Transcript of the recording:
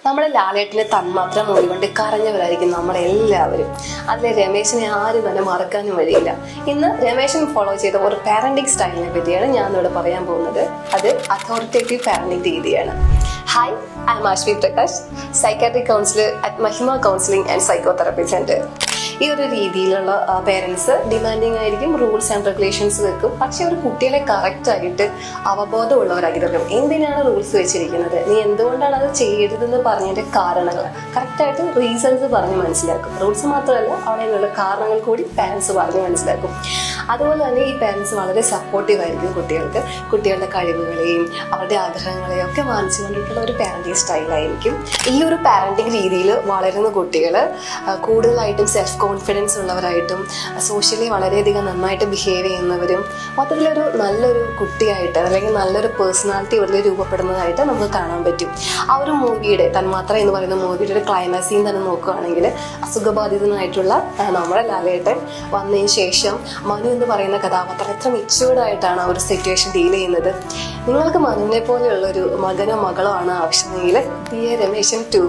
നമ്മുടെ ലാലേട്ടനെ തന്മാത്ര മൂവി കൊണ്ട് കരഞ്ഞവരായിരിക്കും നമ്മളെല്ലാവരും. അതിലെ രമേശിനെ ആരും തന്നെ മറക്കാനും വഴിയില്ല. ഇന്ന് രമേശൻ ഫോളോ ചെയ്ത ഒരു പാരന്റിംഗ് സ്റ്റൈലിനെ പറ്റിയാണ് ഞാൻ ഇവിടെ പറയാൻ പോകുന്നത്. അത് അതോറിറ്റേറ്റീവ് പാരന്റിംഗ് രീതിയാണ്. Hi, I'm Ashwi Prakash, psychiatric counsellor at Mahima counselling and psychotherapy centre. ഈ ഒരു രീതിയിലുള്ള പേരൻസ് ഡിമാൻഡിങ് ആയിരിക്കും, റൂൾസ് ആൻഡ് റെഗുലേഷൻസ് വെക്കും. പക്ഷെ ഒരു കുട്ടികളെ കറക്റ്റായിട്ട് അവബോധമുള്ളവരാക്കി തീർക്കും. എന്തിനാണ് റൂൾസ് വെച്ചിരിക്കുന്നത്, നീ എന്തുകൊണ്ടാണ് അത് ചെയ്യരുതെന്ന് പറഞ്ഞതിന്റെ കാരണങ്ങൾ കറക്റ്റായിട്ട് റീസൺസ് പറഞ്ഞ് മനസ്സിലാക്കും. റൂൾസ് മാത്രമല്ല, അവിടെയുള്ള കാരണങ്ങൾ കൂടി പാരൻസ് പറഞ്ഞ് മനസ്സിലാക്കും. അതുപോലെ തന്നെ ഈ പാരൻസ് വളരെ സപ്പോർട്ടീവ് ആയിരിക്കും കുട്ടികളുടെ കഴിവുകളെയും അവരുടെ ആഗ്രഹങ്ങളെയും ഒക്കെ മാനിച്ചുകൊണ്ടിട്ടുള്ള ഒരു പാരന്റിങ് സ്റ്റൈലായിരിക്കും. ഈ ഒരു പാരന്റിങ് രീതിയിൽ വളരുന്ന കുട്ടികൾ കൂടുതലായിട്ടും സെൽഫ് കോൺഫിഡൻസ് ഉള്ളവരായിട്ടും സോഷ്യലി വളരെയധികം നന്നായിട്ട് ബിഹേവ് ചെയ്യുന്നവരും മൊത്തത്തിലൊരു നല്ലൊരു കുട്ടിയായിട്ട് അല്ലെങ്കിൽ നല്ലൊരു പേഴ്സണാലിറ്റി ഉള്ളിൽ രൂപപ്പെടുന്നതായിട്ട് നമുക്ക് കാണാൻ പറ്റും. ആ ഒരു മൂവിയുടെ തന്മാത്ര എന്ന് പറയുന്ന മൂവിയുടെ ഒരു ക്ലൈമാക്സ് സീൻ തന്നെ നോക്കുകയാണെങ്കിൽ അസുഖബാധിതനായിട്ടുള്ള നമ്മുടെ ലാലേട്ടൻ വന്നതിന് ശേഷം മനു എന്ന് പറയുന്ന കഥാപാത്രം എത്ര മെച്യൂർഡായിട്ടാണ് ആ ഒരു സിറ്റുവേഷൻ ഡീൽ ചെയ്യുന്നത്. നിങ്ങൾക്ക് മനുവിനെ പോലെയുള്ളൊരു മകനോ മകളോ ആണ് ആവശ്യമെങ്കിൽ രമേശൻ 2